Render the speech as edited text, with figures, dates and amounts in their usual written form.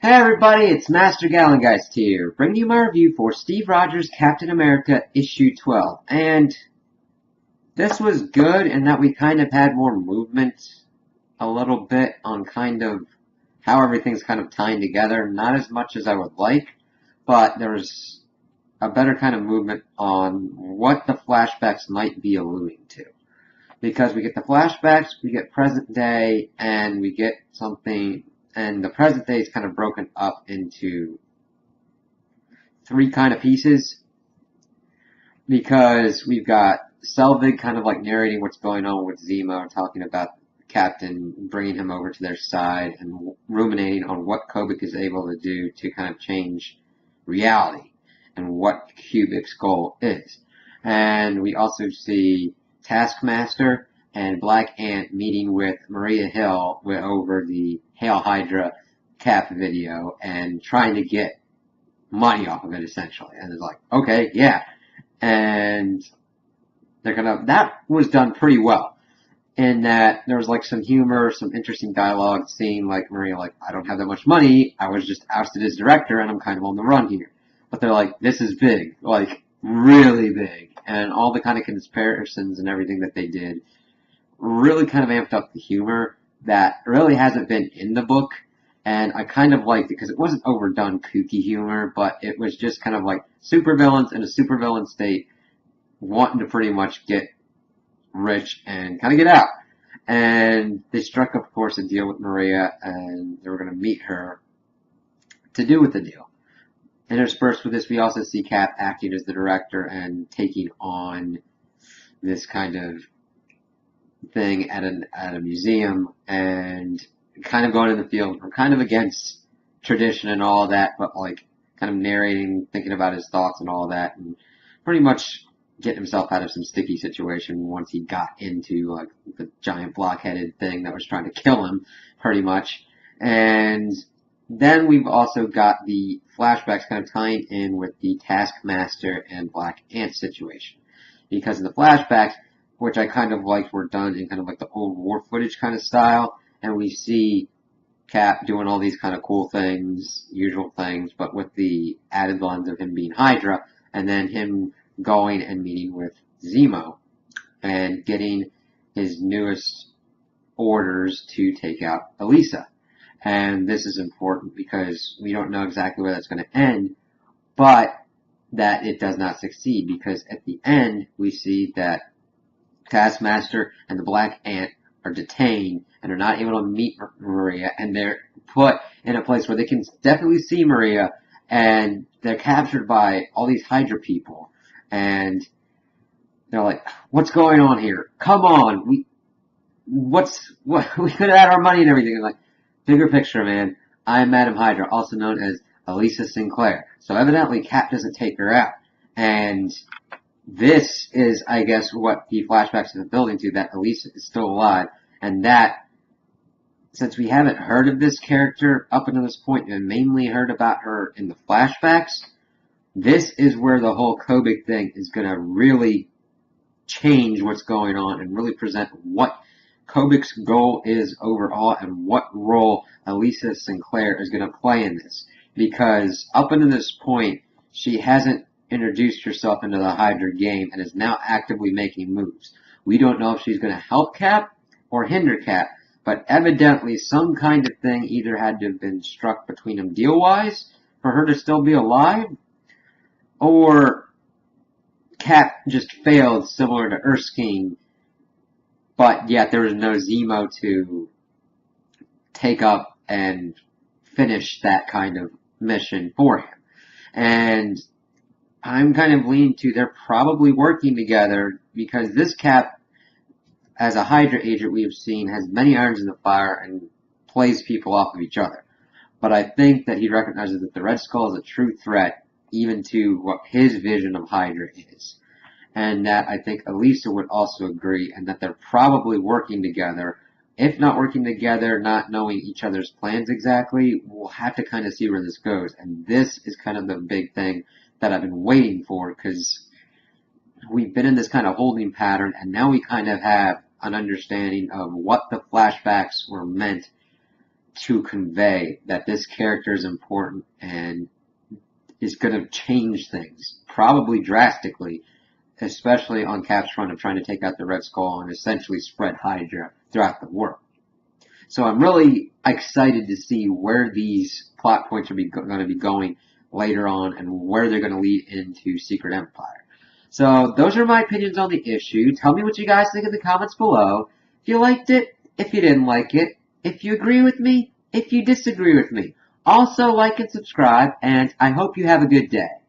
Hey everybody, it's Master Gallengeist here, bringing you my review for Steve Rogers' Captain America issue 12. And this was good in that we kind of had more movement a little bit on kind of how everything's kind of tying together. Not as much as I would like, but there's a better kind of movement on what the flashbacks might be alluding to. Because we get the flashbacks, we get present day, and we get something, and the present day is kind of broken up into three kind of pieces, because we've got Selvig kind of like narrating what's going on with Zemo, talking about the Captain, bringing him over to their side, and ruminating on what Kobik is able to do to kind of change reality, and what Kubik's goal is. And we also see Taskmaster and Black Ant meeting with Maria Hill over the Hail Hydra Cap video and trying to get money off of it, essentially. And it's like, okay, yeah. And that was done pretty well. In that there was like some humor, some interesting dialogue, seeing like Maria like, I don't have that much money, I was just ousted as director and I'm kind of on the run here. But they're like, this is big, like really big. And all the kind of comparisons and everything that they did really kind of amped up the humor that really hasn't been in the book. And I kind of liked it because it wasn't overdone kooky humor, but it was just kind of like supervillains in a supervillain state wanting to pretty much get rich and kind of get out. And they struck up, of course, a deal with Maria, and they were going to meet her to do with the deal. Interspersed with this, we also see Cap acting as the director and taking on this kind of thing at a museum and kind of going in the field. I'm kind of against tradition and all of that, but like kind of narrating, thinking about his thoughts and all that, and pretty much getting himself out of some sticky situation once he got into like the giant block-headed thing that was trying to kill him, pretty much. And then we've also got the flashbacks kind of tying in with the Taskmaster and Black Ant situation. Because in the flashbacks, which I kind of liked, were done in kind of like the old war footage kind of style, and we see Cap doing all these kind of cool things, usual things, but with the added lens of him being Hydra, and then him going and meeting with Zemo, and getting his newest orders to take out Elisa. And this is important because we don't know exactly where that's going to end, but that it does not succeed, because at the end we see that Taskmaster and the Black Ant are detained and are not able to meet Maria, and they're put in a place where they can definitely see Maria, and they're captured by all these Hydra people, and they're like, what's going on here? Come on, we could have had our money and everything. And like, bigger picture, man. I'm Madam Hydra, also known as Elisa Sinclair. So evidently Cap doesn't take her out. And this is, I guess, what the flashbacks are building to, that Elisa is still alive. And that, since we haven't heard of this character up until this point, and mainly heard about her in the flashbacks, this is where the whole Kobik thing is going to really change what's going on and really present what Kobik's goal is overall and what role Elisa Sinclair is going to play in this. Because up until this point, she hasn't introduced herself into the Hydra game and is now actively making moves. We don't know if she's going to help Cap or hinder Cap, but evidently some kind of thing either had to have been struck between them deal-wise for her to still be alive, or Cap just failed, similar to Erskine, but yet there was no Zemo to take up and finish that kind of mission for him. And I'm kind of leaning to they're probably working together, because this Cap, as a Hydra agent we have seen, has many irons in the fire and plays people off of each other. But I think that he recognizes that the Red Skull is a true threat, even to what his vision of Hydra is. And that I think Elisa would also agree, and that they're probably working together. If not working together, not knowing each other's plans exactly, we'll have to kind of see where this goes. And this is kind of the big thing that I've been waiting for, because we've been in this kind of holding pattern, and now we kind of have an understanding of what the flashbacks were meant to convey that this character is important and is going to change things, probably drastically, especially on Cap's front of trying to take out the Red Skull and essentially spread Hydra throughout the world. So I'm really excited to see where these plot points are going to be going later on and where they're going to lead into Secret Empire. So those are my opinions on the issue. Tell me what you guys think in the comments below. If you liked it, if you didn't like it, if you agree with me, if you disagree with me. Also like and subscribe, and I hope you have a good day.